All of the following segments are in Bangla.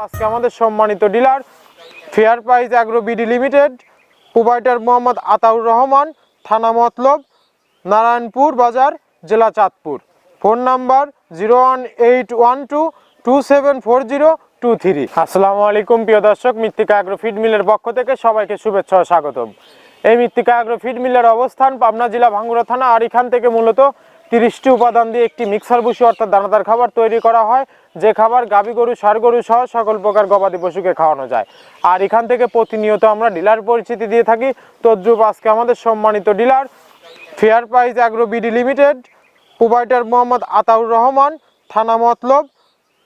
আজকে আমাদের সম্মানিত dealer fair price agro BD limited, proprietor Mohammad Ataur Rahman, থানা মতলব, নারায়ণপুর বাজার, জেলা চাঁদপুর। Phone number 01812274023। আসসালামু আলাইকুম প্রিয় দর্শক, মৃত্তিকা অ্যাগ্রো ফিড মিলের পক্ষ থেকে সবাইকে শুভেচ্ছা ও স্বাগতম। এই মৃত্তিকা অ্যাগ্রো ফিড মিলের অবস্থান পাবনা জেলা ভাঙ্গুড়া থানা, আর এখান থেকে মূলত 30টি উপাদান দিয়ে একটি মিক্সার ভুসি অর্থাৎ দানাদার খাবার তৈরি করা হয়, যে খাবার গাভী গরু, ষাঁড় গরু সহ সকল প্রকার গবাদি পশুকে খাওয়ানো যায়। আর এখান থেকে প্রতিনিয়ত আমরা ডিলার পরিচিতি দিয়ে থাকি। তদ্রুপ আজকে আমাদের সম্মানিত dealer fair price agro BD limited, proprietor Mohammad Ataur Rahman, থানা মতলব,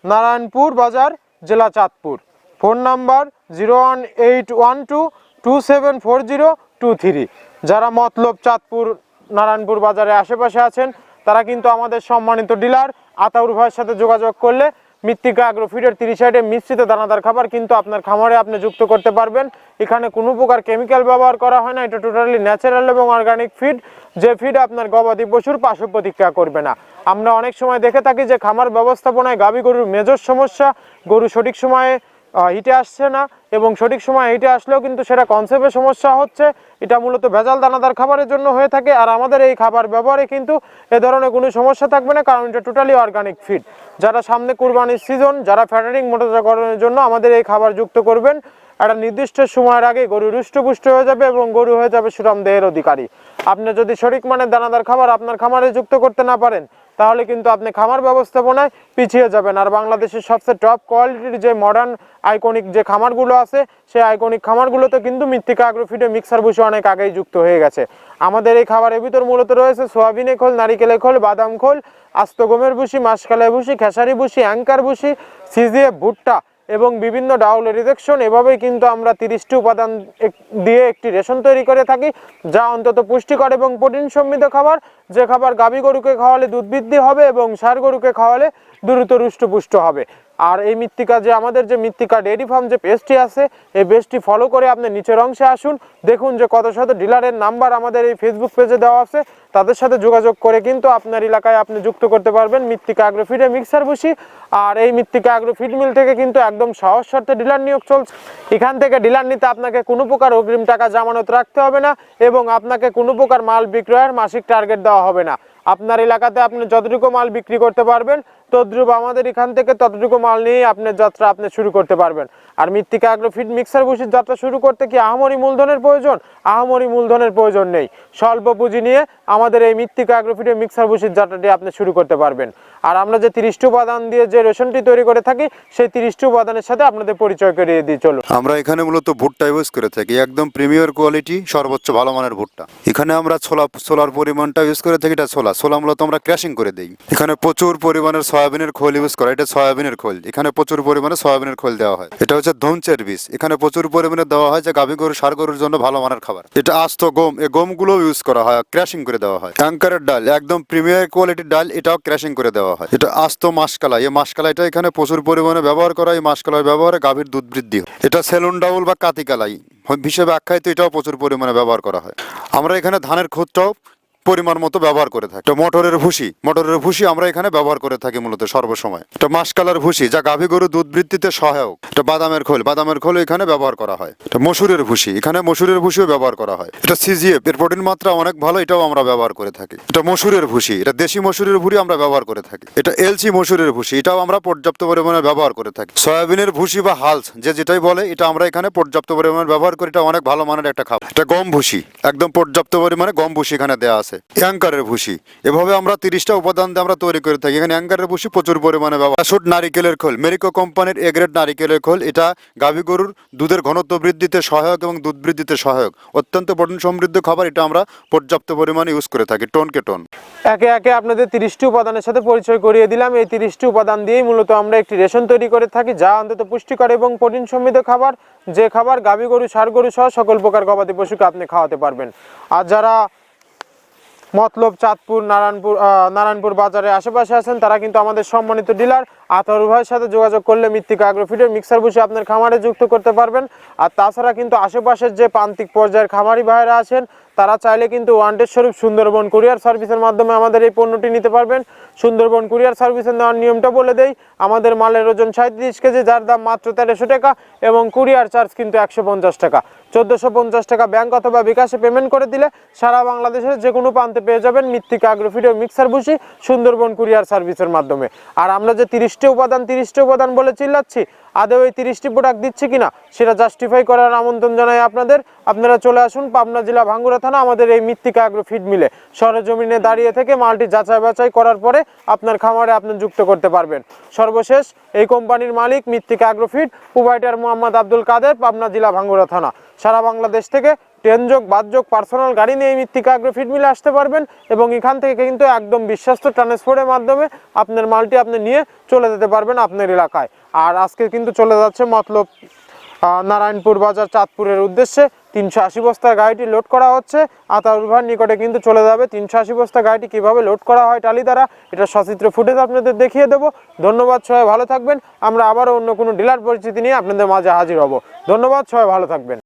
নারায়ণপুর বাজার, জেলা চাঁদপুর। Phone number 01812274023। যারা মতলব, চাঁদপুর, নারায়ণপুর বাজারের আশেপাশে আছেন তারা কিন্তু আমাদের সম্মানিত ডিলার আতাউর ভাইয়ের সাথে যোগাযোগ করলে মৃত্তিকা অ্যাগ্রো ফিডের 30 আইটেম মিশ্রিত দানাদার খাবার কিন্তু আপনার খামারে আপনি যুক্ত করতে পারবেন। এখানে কোনো প্রকার কেমিক্যাল ব্যবহার করা হয় না, এটা টোটালি ন্যাচারাল এবং অর্গানিক ফিড, যে ফিড আপনার গবাদি পশুর পার্শ্ব প্রতিক্রিয়া করবে না। আমরা অনেক সময় দেখে থাকি যে খামার ব্যবস্থাপনায় গাভী গরুর মেজর সমস্যা, গরু সঠিক সময়ে হিটে আসছে না, এবং সঠিক সময় হিটে আসলেও কিন্তু সেটা কনসেপ্টের সমস্যা হচ্ছে। এটা মূলত ভেজাল দানাদার খাবারের জন্য হয়ে থাকে। আর আমাদের এই খাবার ব্যবহারে কিন্তু এ ধরনের কোনো সমস্যা থাকবে না, কারণ এটা টোটালি অর্গানিক ফিড। যারা সামনে কুরবানির সিজন, যারা ফ্যাটারিং মোটরজাতকরণের জন্য আমাদের এই খাবার যুক্ত করবেন, একটা নির্দিষ্ট সময়ের আগে গরু হৃষ্টপুষ্ট হয়ে যাবে এবং গরু হয়ে যাবে সুঠাম দেহের অধিকারী। আপনি যদি সঠিক মানের দানাদার খাবার আপনার খামারে যুক্ত করতে না পারেন, তাহলে কিন্তু আপনি খামার ব্যবস্থাপনায় পিছিয়ে যাবেন। আর বাংলাদেশের সবচেয়ে টপ কোয়ালিটির যে মডার্ন আইকনিক যে খামারগুলো আছে, সেই আইকনিক খামারগুলোতে কিন্তু মৃত্তিকা অ্যাগ্রো ফিডে মিক্সার ভুসি অনেক আগেই যুক্ত হয়ে গেছে। আমাদের এই খাবারের ভিতর মূলত রয়েছে সোয়াবিনের খোল, নারিকেলের খোল, বাদাম খোল, আস্ত গমের ভুসি, মাসকালাই ভুসি, খেসারি ভুসি, অ্যাঙ্কার ভুসি, সিজিএফ ভুট্টা এবং বিভিন্ন ডাউল রিজেকশন। এভাবেই কিন্তু আমরা 30টি উপাদান দিয়ে একটি রেশন তৈরি করে থাকি, যা অন্তত পুষ্টিকর এবং প্রোটিন সমৃদ্ধ খাবার, যে খাবার গাভী গরুকে খাওয়ালে দুধ বৃদ্ধি হবে এবং ষাঁড় গরুকে খাওয়ালে দ্রুত হৃষ্টপুষ্ট হবে। আর এই মৃত্তিকা যে আমাদের যে মৃত্তিকা ডেয়ারি ফার্ম যে পেজটি আছে, এই পেজটি ফলো করে আপনি নিচের অংশে আসুন, দেখুন যে কত শত ডিলারের নাম্বার আমাদের এই ফেসবুক পেজে দেওয়া আছে। তাদের সাথে যোগাযোগ করে কিন্তু আপনার এলাকায় আপনি যুক্ত করতে পারবেন মৃত্তিকা অ্যাগ্রো ফিডে মিক্সার ভুসি। আর এই মৃত্তিকা অ্যাগ্রো ফিড মিল থেকে কিন্তু একদম সহজ শর্তে ডিলার নিয়োগ চলছে। এখান থেকে ডিলার নিতে আপনাকে কোনো প্রকার অগ্রিম টাকা জামানত রাখতে হবে না, এবং আপনাকে কোনো প্রকার মাল বিক্রয়ের মাসিক টার্গেট দেওয়া হবে না। আপনার এলাকাতে আপনি যতটুকু মাল বিক্রি করতে পারবেন, তদ্রুপ আমাদের এখান থেকে ততটুকু মাল নিয়ে আপনার যাত্রা আপনি শুরু করতে পারবেন। আর মৃত্তিকা অ্যাগ্রো ফিড মিক্সার ভুসির যাত্রা শুরু করতে কি আহামরি মূলধনের প্রয়োজন? আহামরি মূলধনের প্রয়োজন নেই। স্বল্প পুঁজি নিয়ে আমাদের এই মৃত্তিকা অ্যাগ্রো ফিডের মিক্সার ভুসির যাত্রাটি আপনি শুরু করতে পারবেন। আর আমরা যে 30টি উপাদান দিয়ে যে রেশনটি তৈরি করে থাকি, সেই 30টি উপাদানের সাথে আপনাদের পরিচয় করিয়ে দিই চলুন। আমরা এখানে মূলত ভুট্টা ইউজ করে থাকি, একদম প্রিমিয়ার কোয়ালিটি, সর্বোচ্চ ভালো মানের ভুট্টা। এখানে আমরা ছোলার পরিমাণটা ইউজ করে থাকি। এটা ছোলা মূলত আমরা ক্র্যাশিং করে দিই। এখানে প্রচুর পরিমাণের সয়াবিনের খোল ইউজ করা, এটা সয়াবিনের খোল। এখানে প্রচুর পরিমাণে সয়াবিনের খোল দেওয়া হয়। এটা হচ্ছে ধনচের বীজ, এখানে প্রচুর পরিমাণে দেওয়া হয়, যে গাভী গরু, ষাঁড় গরুর জন্য ভালো মানের খাবার। এটা আস্ত গম, এই গমগুলো ইউজ করা হয়, ক্র্যাশিং করে দেওয়া হয়। অ্যাঙ্কারের ডাল, একদম প্রিমিয়ার কোয়ালিটির ডাল, এটাও ক্র্যাশিং করে দেওয়া হয়। এটা আস্ত মাসকালাই, এই মাসকালাইটা এখানে প্রচুর পরিমাণে ব্যবহার করা হয়। এই মাসকালাই ব্যবহারে গাভীর দুধ বৃদ্ধি হয়। এটা সেলুন ডাউল বা কাতিকালাই হিসেবে আখ্যায়িত, এটাও প্রচুর পরিমাণে ব্যবহার করা হয়। আমরা এখানে ধানের খোঁজটাও পরিমাণ মতো ব্যবহার করে থাকি। এটা মটরের ভুসি আমরা এখানে ব্যবহার করে থাকি মূলত সর্বসময়। এটা মাসকালার ভুসি, যা গাভী গরু দুধ বৃদ্ধিতে সহায়ক। এটা বাদামের খোল এখানে ব্যবহার করা হয়। এটা মসুরের ভুসি, এখানে মসুরের ভুসিও ব্যবহার করা হয়। এটা সিজিএফ, এর প্রোটিন মাত্রা অনেক ভালো, এটাও আমরা ব্যবহার করে থাকি। এটা মসুরের ভুসি, এটা দেশি মসুরের ভুসি আমরা ব্যবহার করে থাকি। এটা এলসি মসুরের ভুসি, এটাও আমরা পর্যাপ্ত পরিমাণে ব্যবহার করে থাকি। সয়াবিনের ভুসি বা হালস যেটাই বলে, এটা আমরা এখানে পর্যাপ্ত পরিমাণে ব্যবহার করি। এটা অনেক ভালো মানের একটা খাবার। এটা গম ভুসি, একদম পর্যাপ্ত পরিমাণে গম ভুসি এখানে দেওয়া আছে। অ্যাঙ্কারের ভুসি, এভাবে আমরা 30টা উপাদান দিয়ে আমরা তৈরি করে থাকি। এখানে অ্যাঙ্কারের ভুসি প্রচুর পরিমাণে ব্যবহার। শুট নারিকেলের খোল, মেরিকো কোম্পানির এ গ্রেড নারিকেলের খোল, এটা গাভী গরুর দুধের ঘনত্ব বৃদ্ধিতে সহায়ক এবং দুধ বৃদ্ধিতে সহায়ক, অত্যন্ত প্রোটিন সমৃদ্ধ খাবার। এটা আমরা পর্যাপ্ত পরিমাণে ইউজ করে থাকি, টনকে টন। একে একে আপনাদের 30টি উপাদানের সাথে পরিচয় করিয়ে দিলাম। এই 30টি উপাদান দিয়েই মূলত আমরা একটি রেশন তৈরি করে থাকি, যা অন্তত পুষ্টিকর এবং প্রোটিন সমৃদ্ধ খাবার, যে খাবার গাভী গরু, ষাঁড় গরু সহ সকল প্রকার গবাদি পশুকে আপনি খাওয়াতে পারবেন। আর যারা মতলব চাঁদপুর নারায়ণপুর বাজারের আশেপাশে আছেন তারা কিন্তু আমাদের সম্মানিত ডিলার আতাউর ভাইয়ের সাথে যোগাযোগ করলে মৃত্তিকা অ্যাগ্রোফিডের মিক্সার বসে আপনার খামারে যুক্ত করতে পারবেন। আর তাছাড়া কিন্তু আশেপাশের যে প্রান্তিক পর্যায়ের খামারি ভাইয়েরা আছেন তারা চাইলে কিন্তু ওয়ান্টেড স্বরূপ সুন্দরবন কুরিয়ার সার্ভিসের মাধ্যমে আমাদের এই পণ্যটি নিতে পারবেন। সুন্দরবন কুরিয়ার সার্ভিসের নেওয়ার নিয়মটা বলে দেই, আমাদের মালের ওজন 37 কেজি, যার দাম মাত্র 1300 টাকা এবং কুরিয়ার চার্জ কিন্তু 150 টাকা। 1450 টাকা ব্যাংক অথবা বিকাশে পেমেন্ট করে দিলে সারা বাংলাদেশের যে কোনো প্রান্তে পেয়ে যাবেন মৃত্তিকা অ্যাগ্রোফিড মিক্সার ভুসি সুন্দরবন কুরিয়ার সার্ভিসের মাধ্যমে। আর আমরা যে 30টি উপাদান বলে চিল্লাচ্ছি, আদৌ এই 30টি প্রোডাক্ট দিচ্ছি কিনা সেটা জাস্টিফাই করার আমন্ত্রণ জানাই আপনাদের। আপনারা চলে আসুন পাবনা জেলা ভাঙ্গুড়া থানা আমাদের এই মৃত্তিকা অ্যাগ্রোফিড মিলে, সরেজমিনে দাঁড়িয়ে থেকে মালটি যাচাই বাছাই করার পরে আপনার খামারে আপনি যুক্ত করতে পারবেন। সর্বশেষ এই কোম্পানির মালিক মৃত্তিকা অ্যাগ্রোফিড, প্রোভাইডার মোহাম্মদ আব্দুল কাদের, পাবনা জেলা ভাঙ্গুড়া থানা। সারা বাংলাদেশ থেকে ট্রেনযোগ বাসযোগ পার্সোনাল গাড়ি নিয়ে এই মৃত্তিকা অ্যাগ্রোফিড মিলে আসতে পারবেন এবং এখান থেকে কিন্তু একদম বিশ্বস্ত ট্রান্সপোর্টের মাধ্যমে আপনার মালটি আপনি নিয়ে চলে যেতে পারবেন আপনার এলাকায়। আর আজকে কিন্তু চলে যাচ্ছে মতলব নারায়ণপুর বাজার চাঁদপুরের উদ্দেশ্যে 380 বস্তা গাড়িটি লোড করা হচ্ছে। আতাউর ভাইয়ের নিকটে কিন্তু চলে যাবে 380 বস্তা গাড়িটি কীভাবে লোড করা হয় টালি দ্বারা, এটা সচিত্র ফুটেজ আপনাদের দেখিয়ে দেবো। ধন্যবাদ, সবাই ভালো থাকবেন। আমরা আবারও অন্য কোনো ডিলার পরিচিতি নিয়ে আপনাদের মাঝে হাজির হব। ধন্যবাদ, সবাই ভালো থাকবেন।